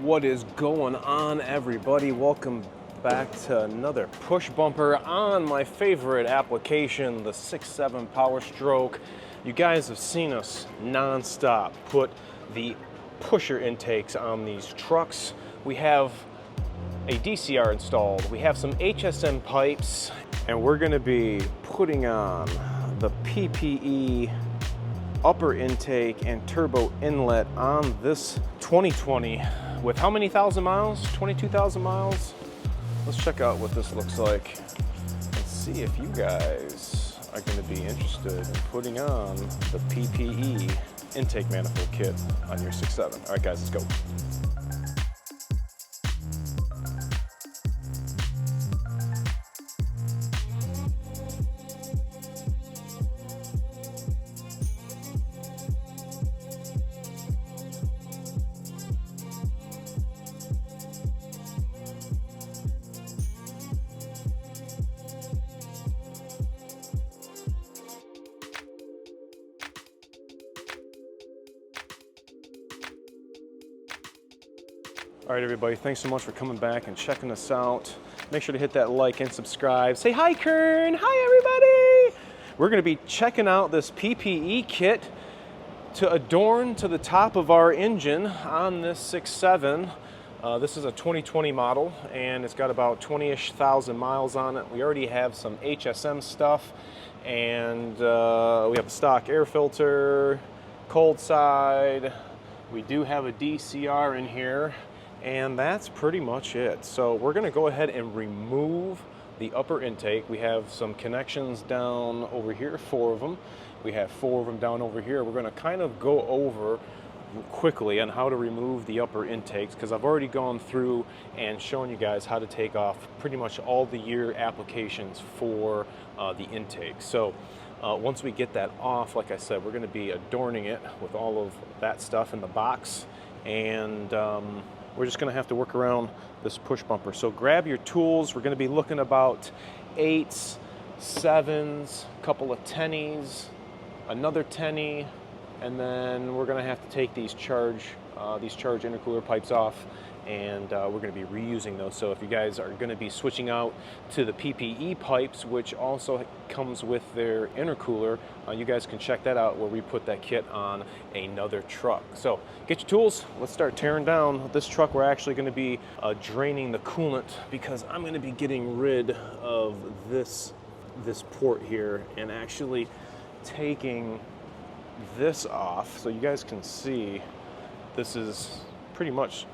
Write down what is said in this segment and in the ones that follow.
What is going on, everybody? Welcome back to another push bumper on my favorite application, the 6.7 Powerstroke. You guys have seen us non-stop put the pusher intakes on these trucks. We have a DCR installed, we have some HSM pipes, and we're gonna be putting on the PPE upper intake and turbo inlet on this 2020 with how many thousand miles? 22,000 miles? Let's check out what this looks like and see if you guys are gonna be interested in putting on the PPE intake manifold kit on your 6.7. All right guys, let's go. All right, everybody, thanks so much for coming back and checking us out. Make sure to hit that like and subscribe. Say hi, Kern. Hi, everybody. We're gonna be checking out this PPE kit to adorn to the top of our engine on this 6.7. This is a 2020 model, and it's got about 20-ish thousand miles on it. We already have some HSM stuff, and we have a stock air filter, cold side. We do have a DCR in here. And that's pretty much it. So we're gonna go ahead and remove the upper intake. We have some connections down over here, 4 of them. We have 4 of them down over here. We're gonna kind of go over quickly on how to remove the upper intakes, because I've already gone through and shown you guys how to take off pretty much all the year applications for the intake. So once we get that off, like I said, we're gonna be adorning it with all of that stuff in the box. And we're just gonna have to work around this push bumper. So grab your tools. We're gonna be looking about 8s, 7s, a couple of 10s, another 10, and then we're gonna have to take these charge intercooler pipes off, and we're gonna be reusing those. So if you guys are gonna be switching out to the PPE pipes, which also comes with their intercooler, you guys can check that out where we put that kit on another truck. So get your tools, let's start tearing down this truck. We're actually gonna be draining the coolant, because I'm gonna be getting rid of this port here and actually taking this off so you guys can see. This is pretty much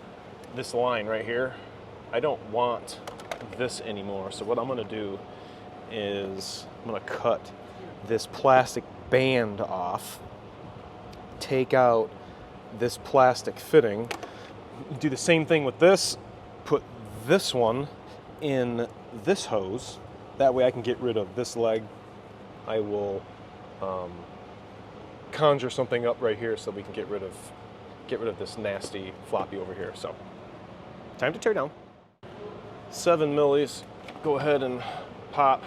this line right here. I don't want this anymore. So what I'm gonna do is I'm gonna cut this plastic band off, take out this plastic fitting, do the same thing with this, put this one in this hose. That way I can get rid of this leg. I will conjure something up right here so we can get rid of this nasty floppy over here. So time to tear down. 7 millis. Go ahead and pop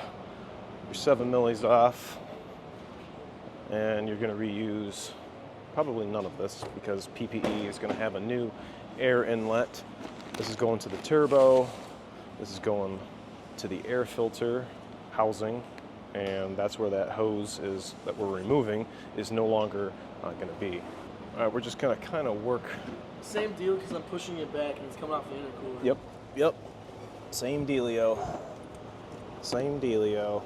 your 7 millis off, and you're going to reuse probably none of this, because PPE is going to have a new air inlet. This is going to the turbo. This is going to the air filter housing, and that's where that hose is that we're removing is no longer going to be. All right, we're just going to kind of work. Same deal, because I'm pushing it back and it's coming off the intercooler. Yep. Same dealio. Same dealio.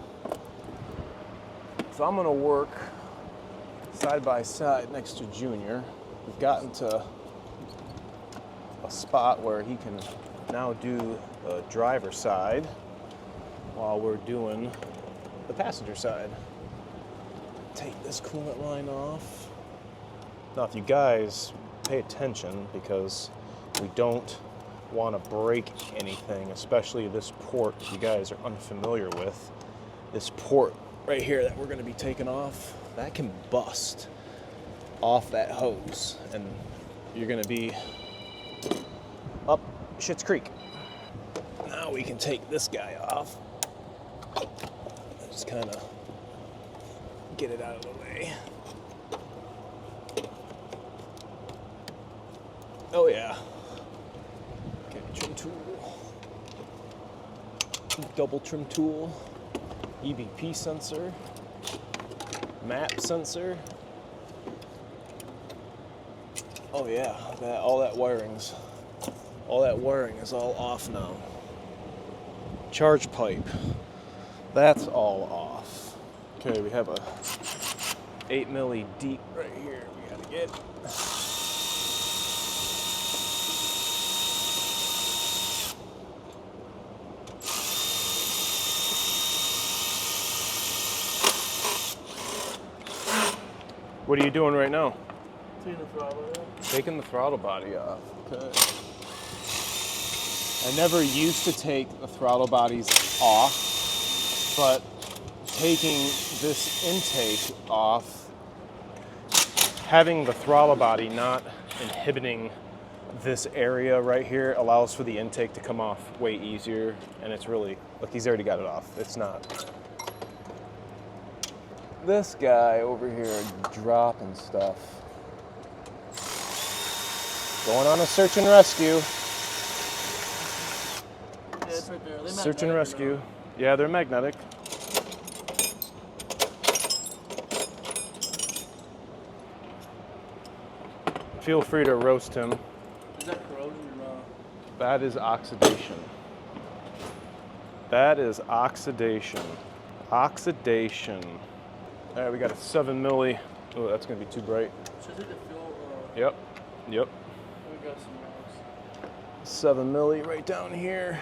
So I'm going to work side by side next to Junior. We've gotten to a spot where he can now do the driver's side while we're doing the passenger side. Take this coolant line off. Now, if you guys pay attention, because we don't want to break anything, especially this port you guys are unfamiliar with. This port right here that we're going to be taking off, that can bust off that hose, and you're going to be up Schitt's Creek. Now we can take this guy off. Just kind of get it out of the way. Oh yeah. double trim tool, EBP sensor, map sensor. Oh yeah, all that wiring is all off now. Charge pipe, that's all off. Okay, we have a 8 milli deep right here. We gotta get. What are you doing right now? Taking the throttle off. Taking the throttle body off. Okay. I never used to take the throttle bodies off, but taking this intake off, having the throttle body not inhibiting this area right here allows for the intake to come off way easier, and it's really, look, he's already got it off. It's not. This guy over here dropping stuff. Going on a search and rescue. Yeah, it's right there. Search and rescue. Yeah, they're magnetic. Feel free to roast him. Is that corrosion or not? That is oxidation. That is oxidation. Oxidation. All right, we got a 7 milli. Oh, that's gonna be too bright. Should I take the fuel? Yep. We got some rocks. 7 milli right down here.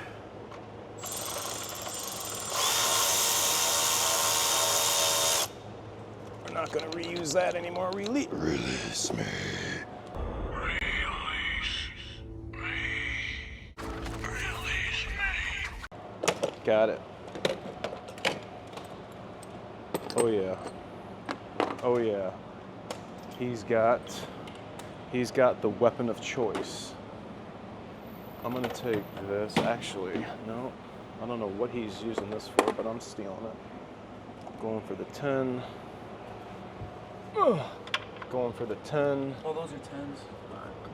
We're not gonna reuse that anymore. Release me. Release me. Release me. Got it. Oh yeah. Oh yeah. He's got the weapon of choice. I'm gonna take this. Actually, no, I don't know what he's using this for, but I'm stealing it. Going for the 10. Going for the 10. Oh, those are 10s.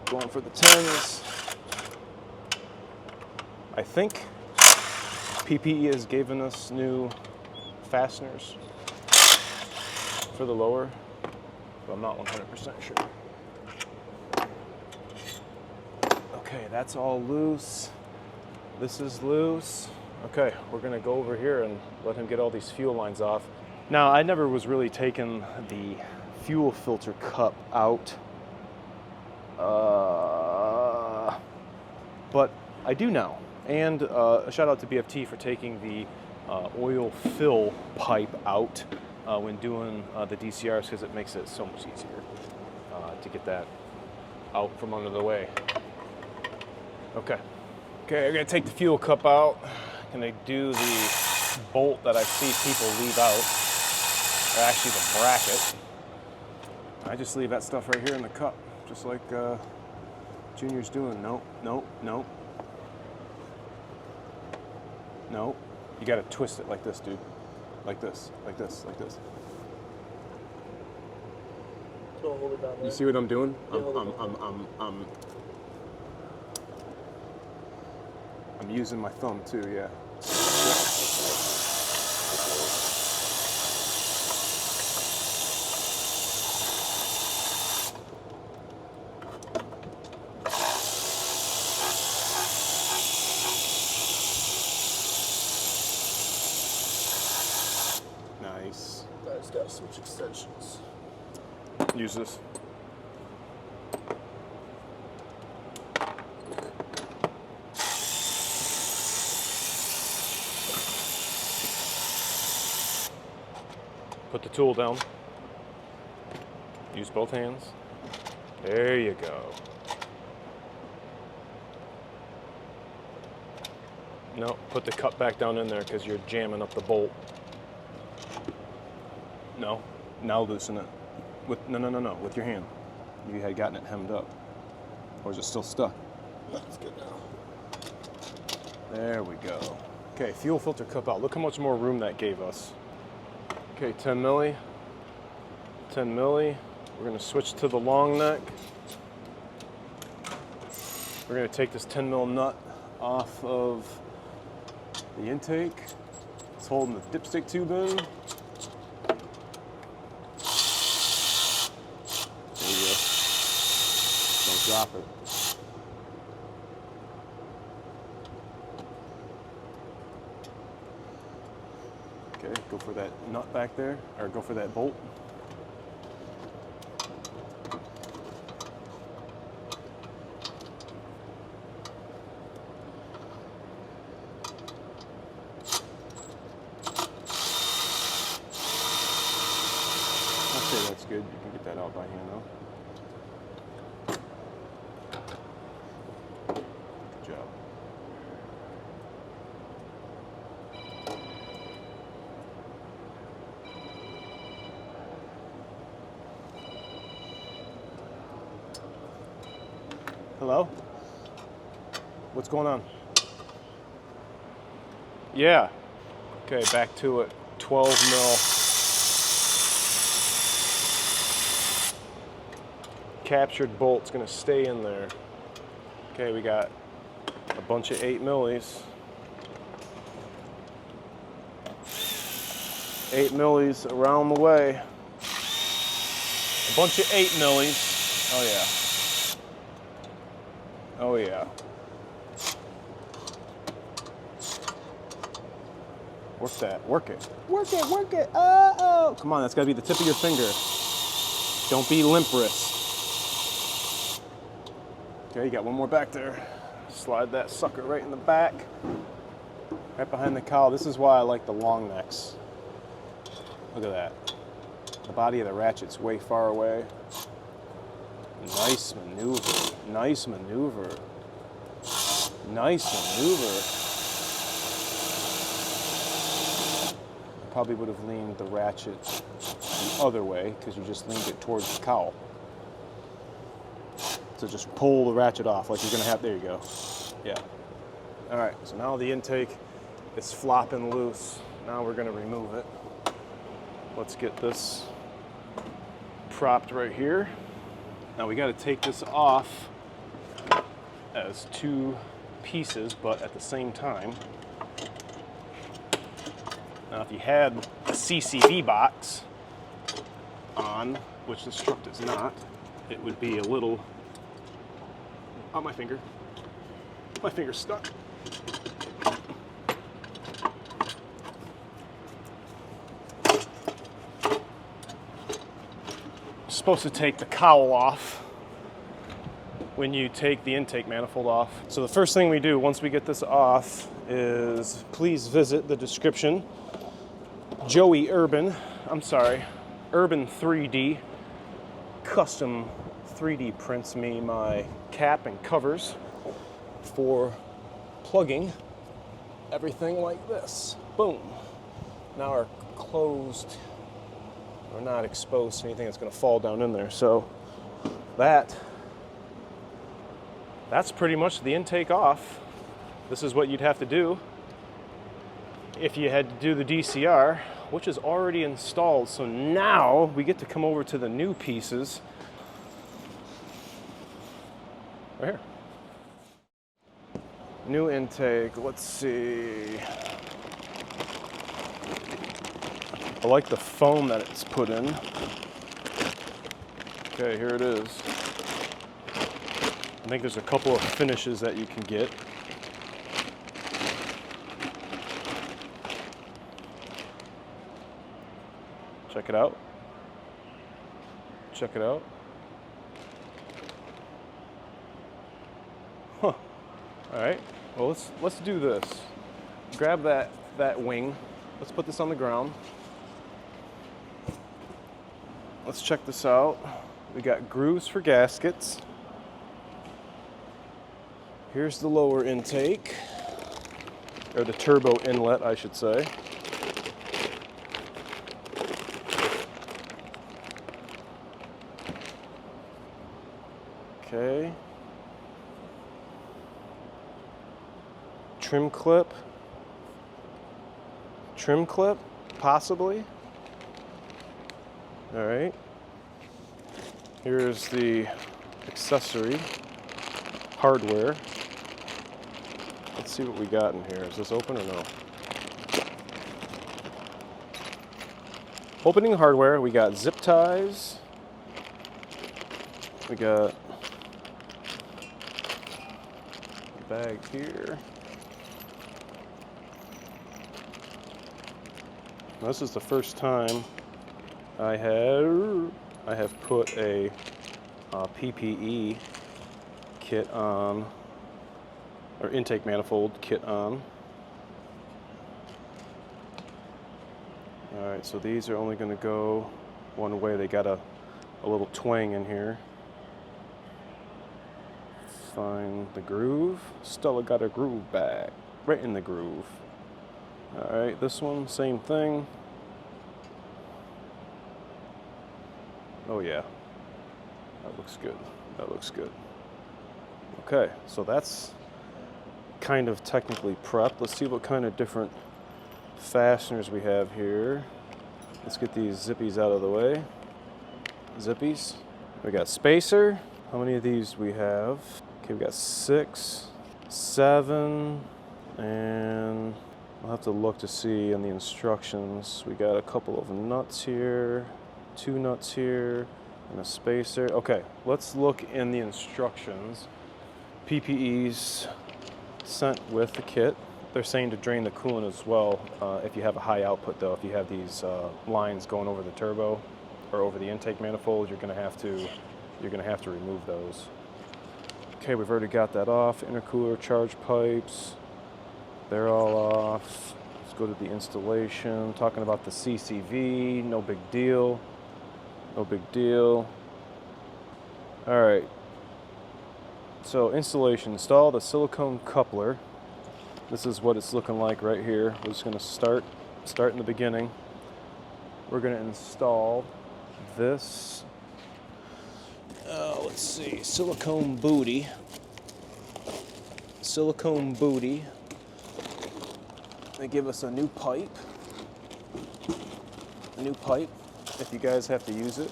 Going for the 10s. I think PPE has given us new fasteners for the lower, but I'm not 100% sure. Okay, that's all loose. This is loose. Okay, we're gonna go over here and let him get all these fuel lines off. Now, I never was really taking the fuel filter cup out, but I do now. And a shout out to BFT for taking the oil fill pipe out when doing the DCRs, because it makes it so much easier to get that out from under the way. Okay, I'm gonna take the fuel cup out. Gonna do the bolt that I see people leave out, or actually the bracket. I just leave that stuff right here in the cup, just like Junior's doing. Nope. You gotta twist it like this, dude. Like this. Don't hold it down there. You see what I'm doing? Yeah, I'm using my thumb too, yeah. Nice. I just gotta switch extensions. Use this. Put the tool down. Use both hands. There you go. No, put the cup back down in there because you're jamming up the bolt. No, now loosen it. No, with your hand. You had gotten it hemmed up. Or is it still stuck? That's good now. There we go. Okay, fuel filter cup out. Look how much more room that gave us. Okay, 10 milli. 10 milli. We're gonna switch to the long neck. We're gonna take this 10 mil nut off of the intake. It's holding the dipstick tube in. There you go. Don't drop it. Okay, go for that nut back there, or go for that bolt. Okay, that's good. You can get that out by hand though. Good job. Hello? What's going on? Yeah. Okay, back to it. 12 mil. Captured bolt's gonna stay in there. Okay, we got a bunch of 8 millis. 8 millis around the way. A bunch of 8 millis. Oh yeah. Oh yeah. Work that, work it. Work it, work it. Oh. Come on, that's gotta be the tip of your finger. Don't be limp wrist. Okay, you got one more back there. Slide that sucker right in the back. Right behind the cowl. This is why I like the long necks. Look at that. The body of the ratchet's way far away. Nice maneuver. Nice maneuver. Nice maneuver. I probably would have leaned the ratchet the other way because you just leaned it towards the cowl. So just pull the ratchet off like you're gonna have, there you go. Yeah. All right, so now the intake is flopping loose. Now we're gonna remove it. Let's get this propped right here. Now we gotta take this off as 2 pieces, but at the same time. Now if you had a CCV box on, which this truck does not, it would be a little, oh, my finger. My finger's stuck. You're supposed to take the cowl off when you take the intake manifold off. So the first thing we do once we get this off is please visit the description. Urban 3D custom 3D prints me my cap and covers for plugging everything like this. Boom. Now we're closed. We're not exposed to anything that's going to fall down in there. So that's pretty much the intake off. This is what you'd have to do if you had to do the DCR, which is already installed. So now we get to come over to the new pieces. Right here. New intake, let's see. I like the foam that it's put in. Okay, here it is. I think there's a couple of finishes that you can get. Check it out. Check it out. Huh. All right. Well, let's do this. Grab that wing. Let's put this on the ground. Let's check this out. We got grooves for gaskets. Here's the lower intake, or the turbo inlet, I should say. Okay. Trim clip, possibly. All right. Here's the accessory hardware. Let's see what we got in here. Is this open or no? Opening hardware, we got zip ties. We got a bag here. Now, this is the first time I have put a PPE kit on, or intake manifold kit on. All right, so these are only going to go one way. They got a little twang in here. Find the groove. Stella got her groove back, right in the groove. All right, this one, same thing. Oh yeah, that looks good. That looks good. Okay, so that's kind of technically prepped. Let's see what kind of different fasteners we have here. Let's get these zippies out of the way. Zippies. We got spacer. How many of these we have? Okay, we got 6, 7, and I'll have to look to see in the instructions. We got a couple of nuts here, 2 nuts here, and a spacer. Okay, let's look in the instructions. PPEs sent with the kit. They're saying to drain the coolant as well if you have a high output though. If you have these lines going over the turbo or over the intake manifold, you're gonna have to remove those. Okay, we've already got that off. Intercooler charge pipes, they're all off. Let's go to the installation. Talking about the CCV, no big deal. No big deal. All right. So installation, install the silicone coupler. This is what it's looking like right here. We're just gonna start in the beginning. We're gonna install this, let's see, silicone booty. Silicone booty. They give us a new pipe. A new pipe, if you guys have to use it.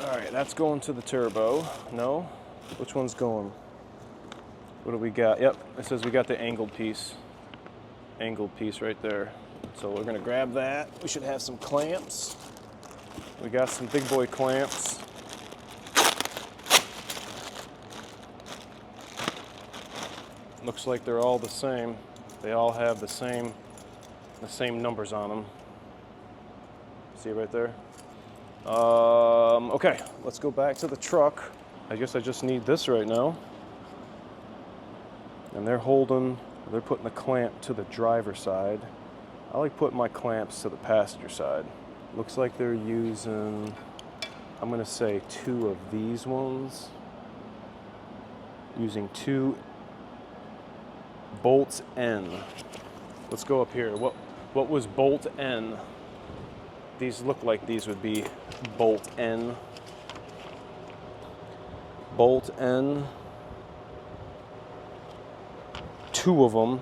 All right, that's going to the turbo. No? Which one's going? What do we got? Yep, it says we got the angled piece. Angled piece right there. So we're gonna grab that. We should have some clamps. We got some big boy clamps. Looks like they're all the same. They all have the same numbers on them. See right there? Okay, let's go back to the truck. I guess I just need this right now. And they're putting the clamp to the driver's side. I like putting my clamps to the passenger side. Looks like they're using, I'm gonna say 2 of these ones. Using 2 bolts N. Let's go up here. What was bolt N? These look like these would be bolt N. Bolt N. 2 of them,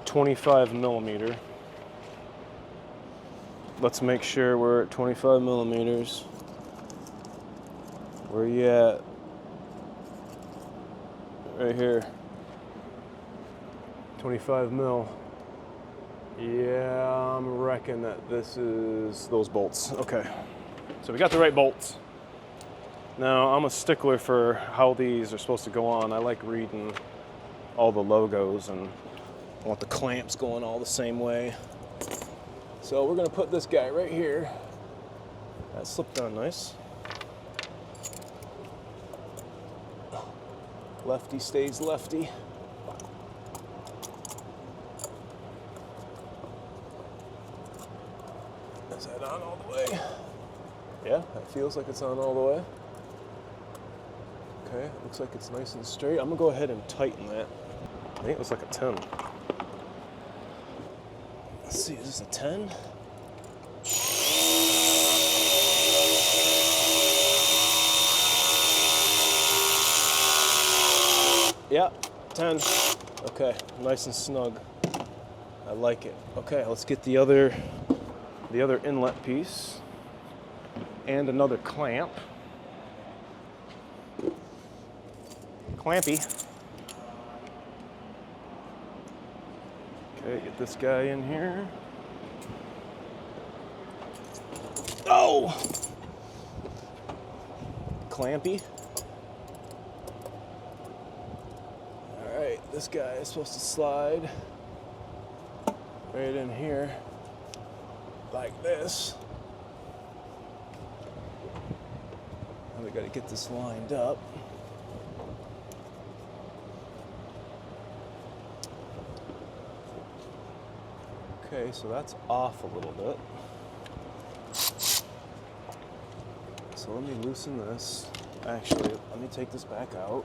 25 millimeter. Let's make sure we're at 25 millimeters. Where you at? Right here. 25 mil. Yeah, I'm reckoning that this is those bolts. Okay, so we got the right bolts. Now, I'm a stickler for how these are supposed to go on. I like reading all the logos, and I want the clamps going all the same way. So we're gonna put this guy right here. That slipped on nice. Lefty stays lefty. Is that on all the way? Yeah, that feels like it's on all the way. Okay, looks like it's nice and straight. I'm gonna go ahead and tighten that. I think it looks like a 10. Let's see, is this a 10? Yeah, 10. Okay, nice and snug. I like it. Okay, let's get the other inlet piece and another clamp. Clampy. Okay, get this guy in here. Oh! Clampy. Alright, this guy is supposed to slide right in here like this. And we gotta get this lined up. Okay, so that's off a little bit. So let me loosen this. Actually, let me take this back out.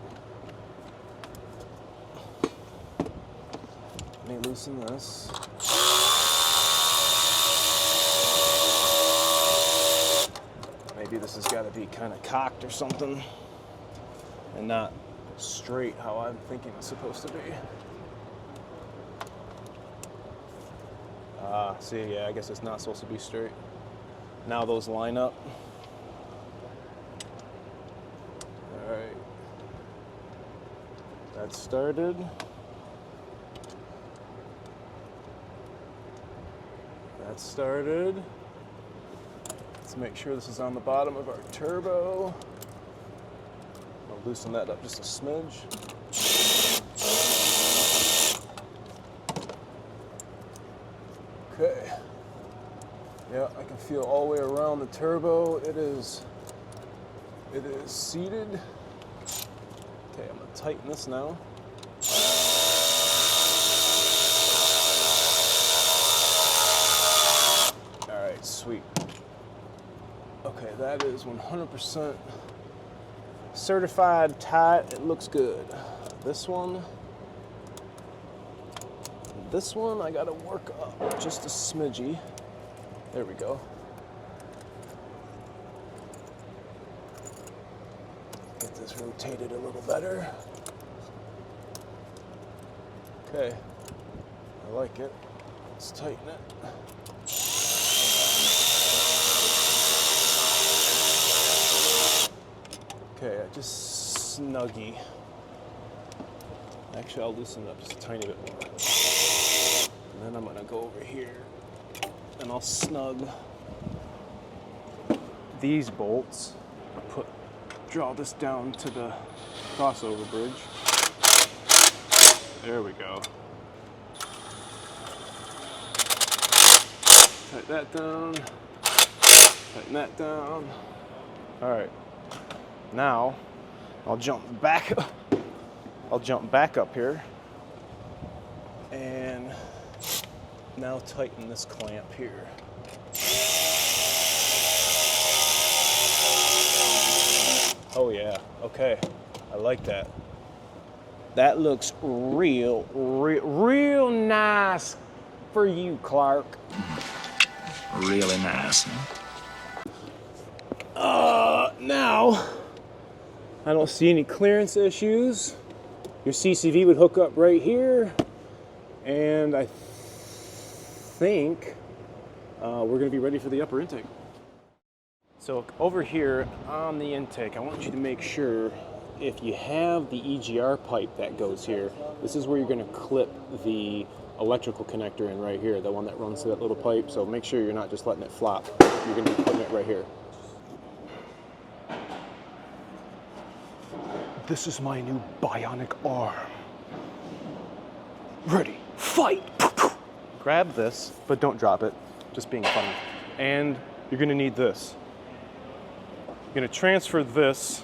Let me loosen this. Maybe this has got to be kind of cocked or something and not straight how I'm thinking it's supposed to be. See, yeah, I guess it's not supposed to be straight. Now those line up. All right. That started. That started. Let's make sure this is on the bottom of our turbo. I'll loosen that up just a smidge. Okay. Yeah, I can feel all the way around the turbo. It is seated. Okay, I'm gonna tighten this now. All right, sweet. Okay, that is 100% certified tight. It looks good. This one I gotta work up just a smidgy. There we go. Get this rotated a little better. Okay, I like it. Let's tighten it. Okay, just snuggy. Actually, I'll loosen it up just a tiny bit more. And then I'm gonna go over here and I'll snug these bolts. Draw this down to the crossover bridge. There we go. Tighten that down. Tighten that down. All right. Now, I'll jump back up here and now tighten this clamp here. Oh yeah, okay, I like that. That looks real nice for you, Clark. Really nice. Now, I don't see any clearance issues. Your CCV would hook up right here, and I think we're gonna be ready for the upper intake. So over here on the intake, I want you to make sure if you have the EGR pipe that goes here, this is where you're gonna clip the electrical connector in right here, the one that runs through that little pipe. So make sure you're not just letting it flop. You're gonna be putting it right here. This is my new bionic arm. Ready, fight! Grab this, but don't drop it. Just being funny. And you're gonna need this. You're gonna transfer this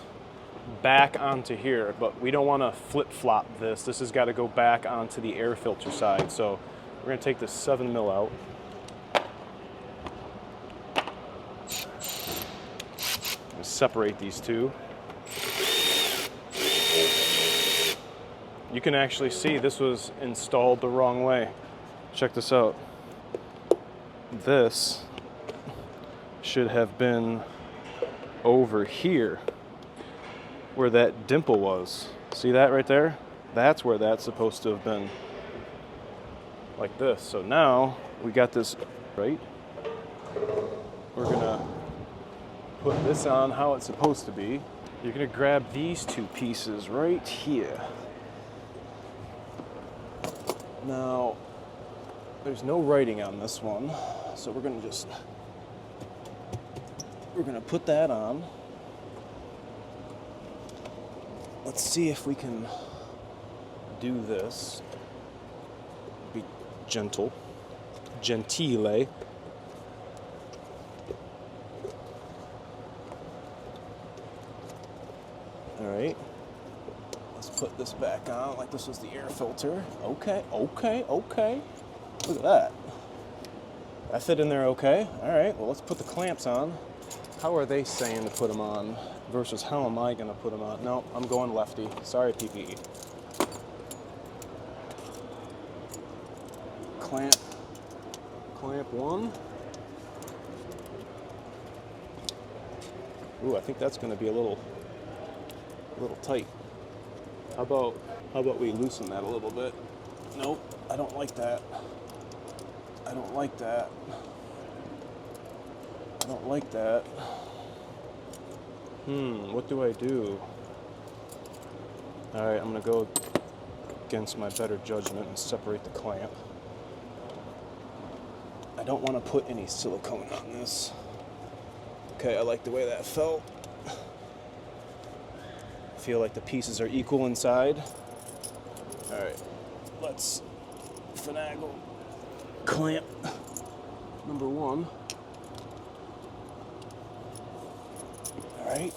back onto here, but we don't wanna flip-flop this. This has gotta go back onto the air filter side. So we're gonna take this 7mm out. Separate these two. You can actually see this was installed the wrong way. Check this out. This should have been over here where that dimple was. See that right there? That's where that's supposed to have been, like this. So now we got this right. We're gonna put this on how it's supposed to be. You're gonna grab these two pieces right here. Now, There's no writing on this one, so we're gonna put that on. Let's see if we can do this. Be gentile. Gentile. Alright. Let's put this back on like this was the air filter. Okay, okay, okay. Look at that. That fit in there okay. Alright, well let's put the clamps on. How are they saying to put them on versus how am I gonna put them on? No, I'm going lefty. Sorry, PPE. Clamp one. Ooh, I think that's gonna be a little tight. How about we loosen that a little bit? Nope, I don't like that. I don't like that. I don't like that. What do I do? Alright, I'm gonna go against my better judgment and separate the clamp. I don't want to put any silicone on this. Okay, I like the way that felt. Feel like the pieces are equal inside. Alright, let's finagle clamp number one. Alright.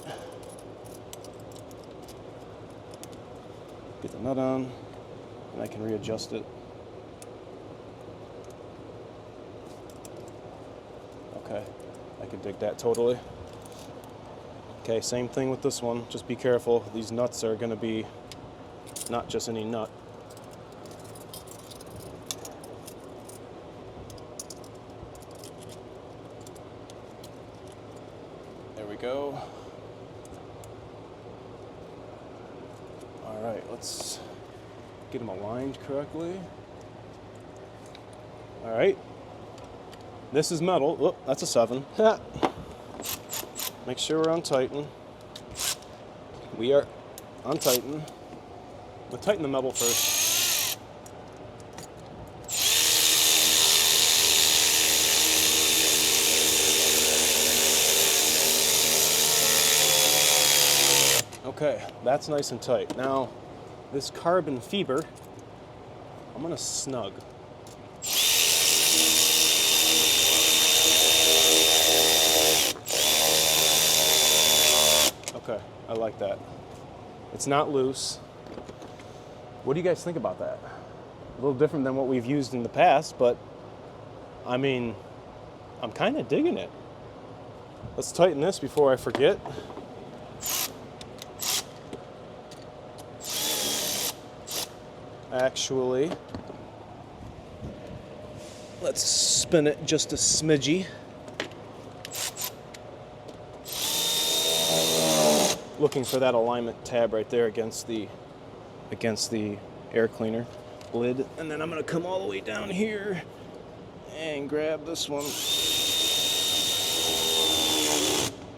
Get the nut on, and I can readjust it. Okay, I can dig that totally. Okay, same thing with this one. Just be careful. These nuts are going to be not just any nut. There we go. All right, let's get them aligned correctly. All right. This is metal. Oh, that's a 7. Make sure we're on tighten. We are on tighten. We'll tighten the metal first. Okay, that's nice and tight. Now, this carbon fiber, I'm gonna snug. Okay, I like that. It's not loose. What do you guys think about that? A little different than what we've used in the past, but I mean, I'm kind of digging it. Let's tighten this before I forget. Actually, let's spin it just a smidgy. Looking for that alignment tab right there against the air cleaner lid, and then I'm gonna come all the way down here and grab this one.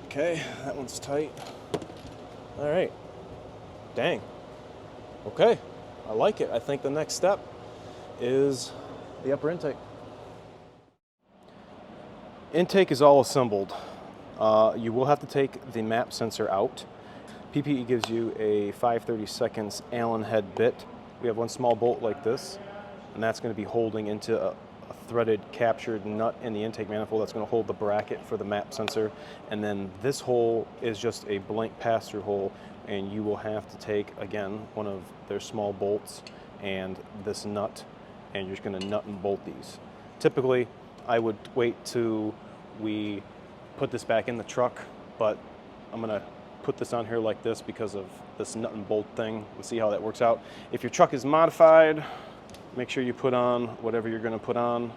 Okay, that one's tight. All right, dang. Okay, I like it. I think the next step is the upper intake. Intake is all assembled. You will have to take the map sensor out. PPE gives you a 5/32 Allen head bit. We have one small bolt like this, and that's going to be holding into a threaded captured nut in the intake manifold that's going to hold the bracket for the map sensor. And then this hole is just a blank pass-through hole, and you will have to take, again, one of their small bolts and this nut, and you're just going to nut and bolt these. Typically, I would wait till we put this back in the truck, but I'm going to put this on here like this because of this nut and bolt thing and see how that works out. If your truck is modified, make sure you put on whatever you're going to put on,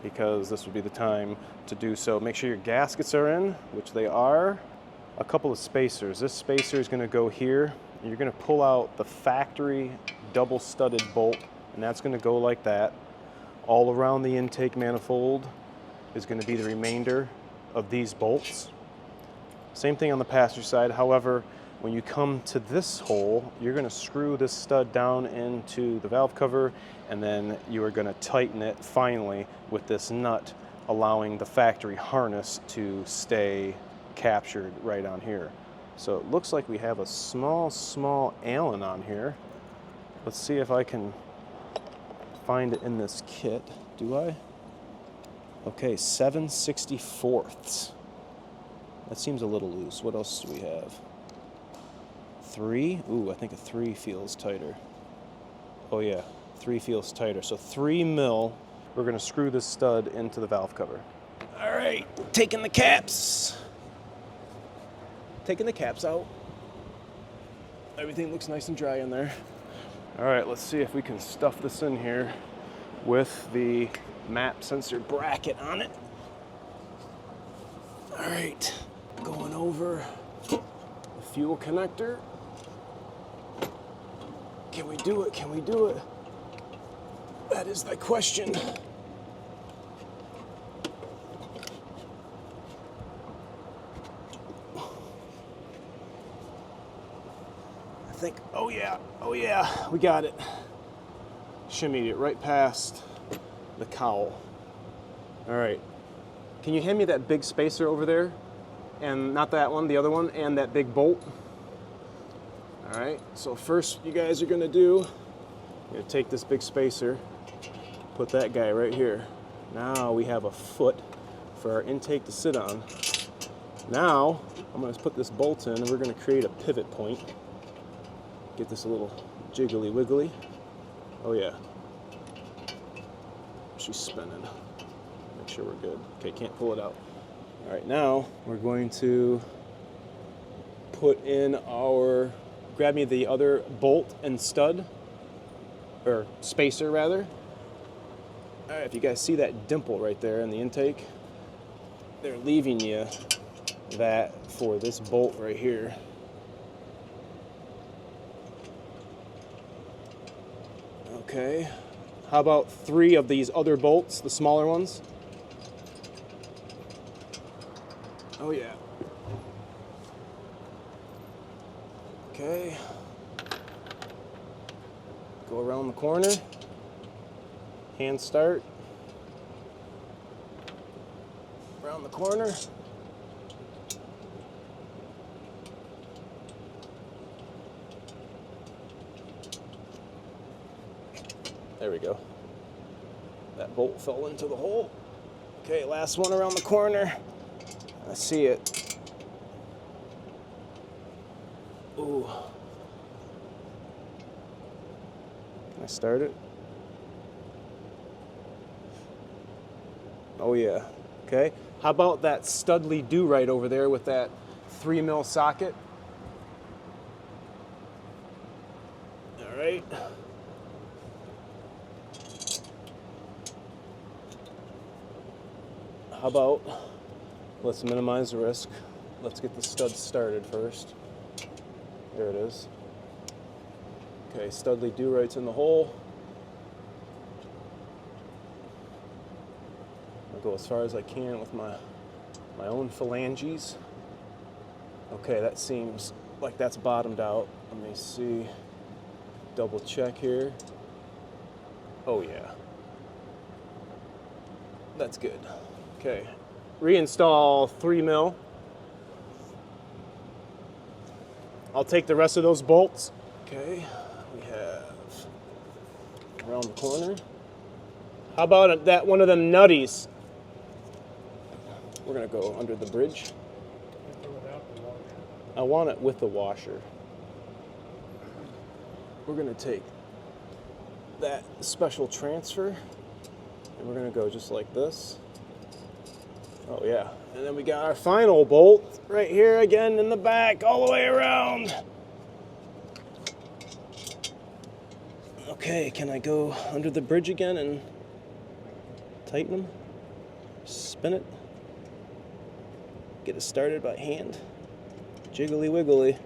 because this would be the time to do so. Make sure your gaskets are in, which they are. A couple of spacers. This spacer is going to go here, and you're going to pull out the factory double studded bolt, and that's going to go like that. All around the intake manifold is going to be the remainder of these bolts. Same thing on the passenger side. However, When you come to this hole, you're going to screw this stud down into the valve cover, and then you are going to tighten it finally with this nut, allowing the factory harness to stay captured right on here. So it looks like we have a small Allen on here. Let's see if I can find it in this kit. Do I? Okay, 7/64. That seems a little loose. What else do we have? 3? Ooh, I think a 3 feels tighter. Oh yeah, 3 feels tighter. So 3 mil. We're gonna screw this stud into the valve cover. All right, taking the caps. Taking the caps out. Everything looks nice and dry in there. All right, let's see if we can stuff this in here with the map sensor bracket on it. All right, going over the fuel connector. Can we do it? Can we do it? That is the question. I think, oh yeah, we got it. Shimmied it right past the cowl. All right, can you hand me that big spacer over there? And not that one, the other one, and that big bolt. All right, so first you guys are gonna do, you're gonna take this big spacer, put that guy right here. Now we have a foot for our intake to sit on. Now, I'm gonna put this bolt in and we're gonna create a pivot point. Get this a little jiggly wiggly. Oh yeah. She's spinning. Make sure we're good. Okay, can't pull it out. All right, now we're going to put in our, grab me the other bolt and stud, or spacer rather. All right, if you guys see that dimple right there in the intake, they're leaving you that for this bolt right here. Okay, how about 3 of these other bolts, the smaller ones? Oh yeah. Okay. Go around the corner. Hand start. Around the corner. There we go. That bolt fell into the hole. Okay, last one around the corner. I see it. Ooh. Can I start it? Oh yeah. Okay. How about that Studley do-right over there with that 3 mil socket? All right. How about, let's minimize the risk. Let's get the stud started first. There it is. Okay, Studley do-right's in the hole. I'll go as far as I can with my own phalanges. Okay, that seems like that's bottomed out. Let me see. Double check here. Oh yeah. That's good. Okay, reinstall 3 mil. I'll take the rest of those bolts. Okay, we have around the corner. How about that one of them nutties? We're gonna go under the bridge. I want it with the washer. We're gonna take that special transfer and we're gonna go just like this. Oh yeah, and then we got our final bolt right here again in the back, all the way around. Okay, can I go under the bridge again and tighten them? Spin it. Get it started by hand. Jiggly wiggly.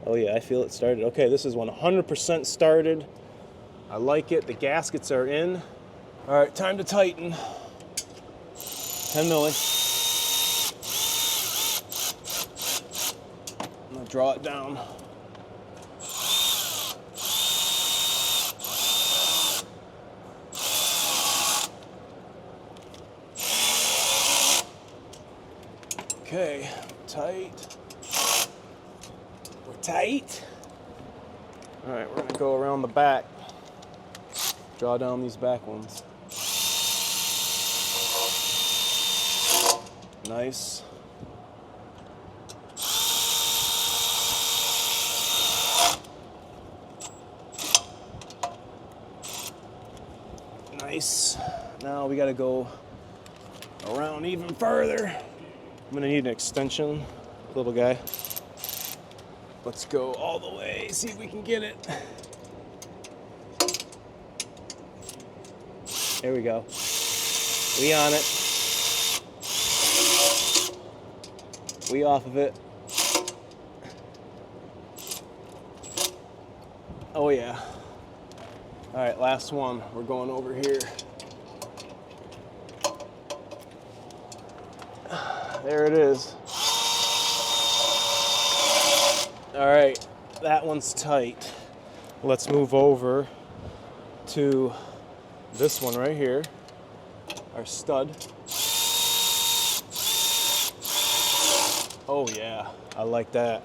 Oh yeah, I feel it started. Okay, this is 100% started. I like it, the gaskets are in. All right, time to tighten. 10 milli. I'm gonna draw it down. Okay, tight. We're tight. All right, we're gonna go around the back. Draw down these back ones. Nice. Nice. Now we gotta go around even further. I'm gonna need an extension, little guy. Let's go all the way, see if we can get it. There we go. We on it. We off of it. Oh yeah. All right, last one. We're going over here. There it is. All right, that one's tight. Let's move over to this one right here, our stud. Oh yeah, I like that.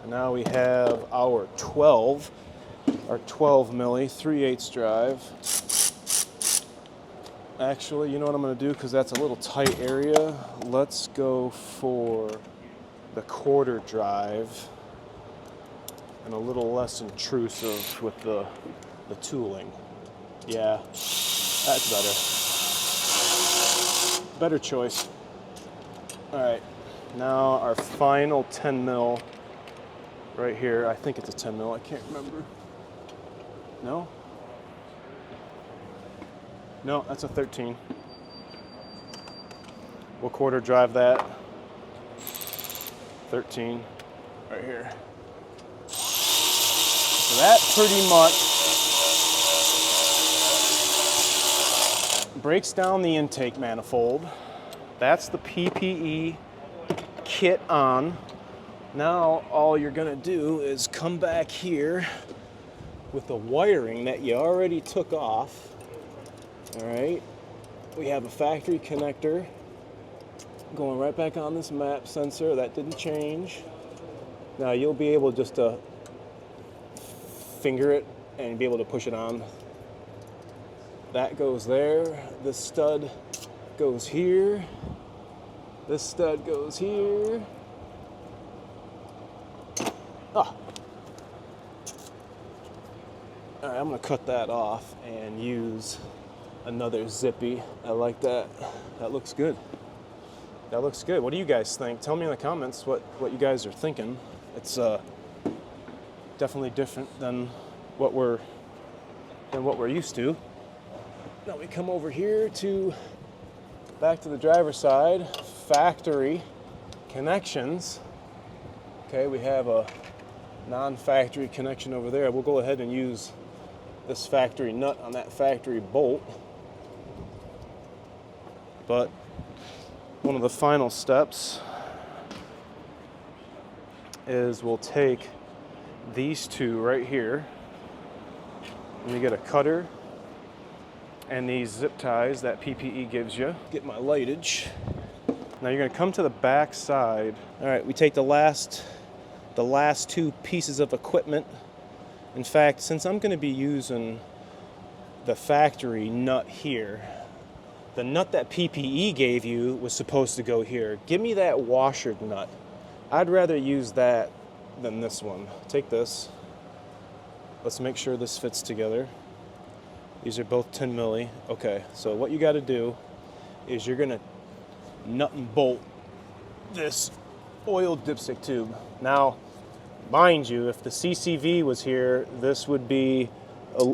Now we have our 12 milli 3/8 drive. Actually, you know what I'm gonna do, because that's a little tight area. Let's go for the 1/4 drive and a little less intrusive with the tooling. Yeah, that's better. Better choice. All right, now our final 10 mil right here. I think it's a 10 mil, I can't remember. No? No, that's a 13. We'll 1/4 drive that. 13, right here. So that pretty much breaks down the intake manifold. That's the PPE kit on. Now all you're gonna do is come back here with the wiring that you already took off. All right, we have a factory connector going right back on this map sensor. That didn't change. Now you'll be able just to finger it and be able to push it on. That goes there. This stud goes here. This stud goes here. Ah. All right, I'm gonna cut that off and use another zippy. I like that. That looks good. That looks good. What do you guys think? Tell me in the comments what you guys are thinking. It's definitely different than what we're used to. Now we come over here to back to the driver's side, factory connections. Okay, we have a non-factory connection over there. We'll go ahead and use this factory nut on that factory bolt. But one of the final steps is we'll take these two right here, and you get a cutter and these zip ties that PPE gives you. Get my lightage. Now you're gonna come to the back side. All right, we take the last two pieces of equipment. In fact, since I'm gonna be using the factory nut here, the nut that PPE gave you was supposed to go here. Give me that washer nut. I'd rather use that than this one. Take this. Let's make sure this fits together. These are both 10 milli. Okay, so what you gotta do is you're gonna nut and bolt this oil dipstick tube. Now, mind you, if the CCV was here, this would be a...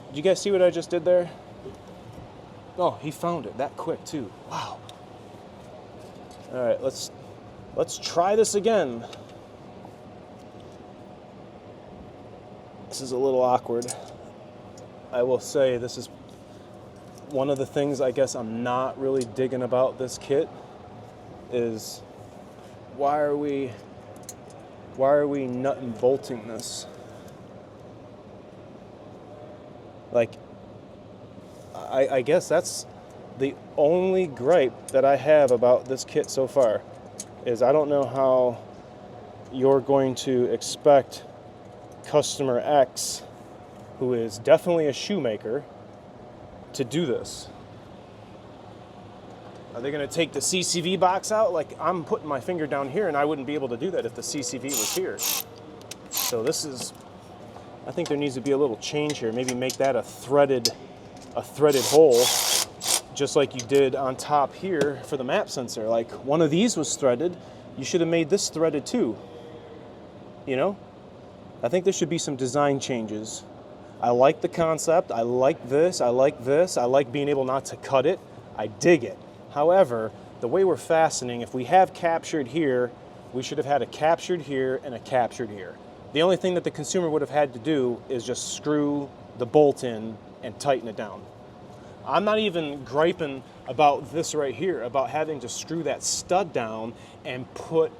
Did you guys see what I just did there? Oh, he found it that quick too. Wow. All right, let's try this again. This is a little awkward. I will say this is one of the things I guess I'm not really digging about this kit is why are we nut and bolting this? Like, I guess that's the only gripe that I have about this kit so far, is I don't know how you're going to expect customer X, who is definitely a shoemaker, to do this. Are they going to take the CCV box out? Like, I'm putting my finger down here and I wouldn't be able to do that if the CCV was here. So this is, I think there needs to be a little change here. Maybe make that a threaded hole, just like you did on top here for the map sensor. Like, one of these was threaded. You should have made this threaded too. You know? I think there should be some design changes. I like the concept. I like this. I like this. I like being able not to cut it. I dig it. However, the way we're fastening, if we have captured here, we should have had a captured here and a captured here. The only thing that the consumer would have had to do is just screw the bolt in and tighten it down. I'm not even griping about this right here, about having to screw that stud down and put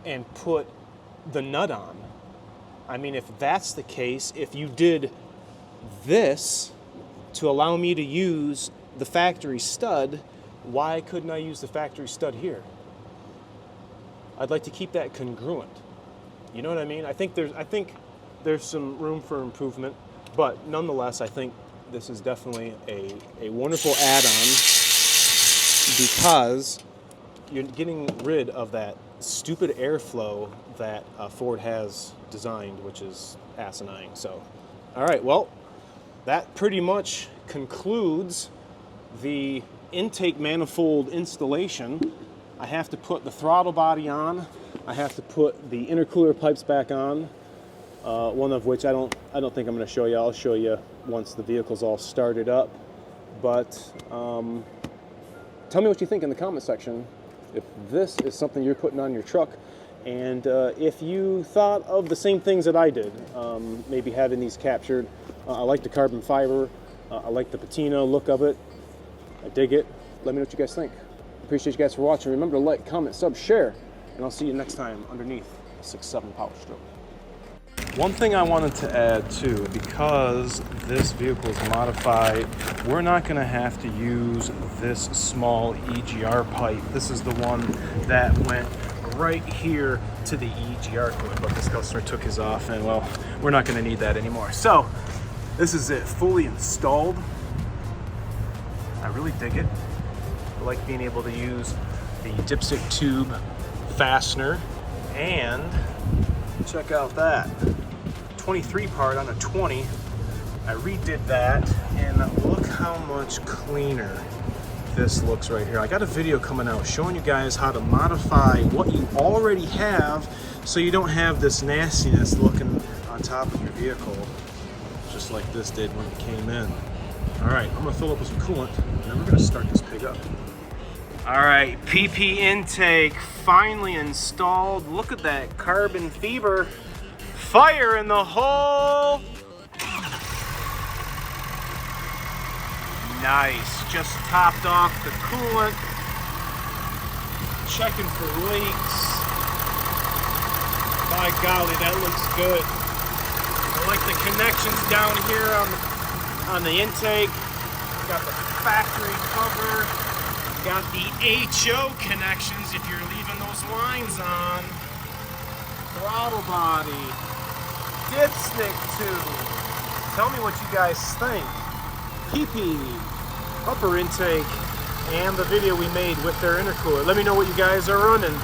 the nut on. I mean, if that's the case, if you did this to allow me to use the factory stud, why couldn't I use the factory stud here? I'd like to keep that congruent. You know what I mean? I think there's some room for improvement, but nonetheless, I think this is definitely a wonderful add-on, because you're getting rid of that stupid airflow that Ford has designed, which is asinine. So, all right, well, that pretty much concludes the intake manifold installation. I have to put the throttle body on. I have to put the intercooler pipes back on. One of which I don't think I'm going to show you. I'll show you once the vehicle's all started up. But tell me what you think in the comment section if this is something you're putting on your truck, and if you thought of the same things that I did, maybe having these captured. I like the carbon fiber. I like the patina look of it. I dig it. Let me know what you guys think. Appreciate you guys for watching. Remember to like, comment, sub, share, and I'll see you next time underneath the 6.7 Powerstroke. One thing I wanted to add too, because this vehicle is modified, we're not going to have to use this small EGR pipe. This is the one that went right here to the EGR cord, but this customer took his off, and well, we're not going to need that anymore. So this is it, fully installed. I really dig it. I like being able to use the dipstick tube fastener, and check out that 23 part on a 20. I redid that, and look how much cleaner this looks right here. I got a video coming out showing you guys how to modify what you already have so you don't have this nastiness looking on top of your vehicle, just like this did when it came in. All right, I'm gonna fill up with some coolant, and then we're gonna start this pig up. All right, PP intake finally installed. Look at that carbon fiber. Fire in the hole. Nice, just topped off the coolant. Checking for leaks. By golly, that looks good. I like the connections down here on the intake. Got the factory cover. Got the HO connections if you're leaving those lines on. Throttle body. Dipstick tube. Tell me what you guys think. PPE, upper intake, and the video we made with their intercooler. Let me know what you guys are running.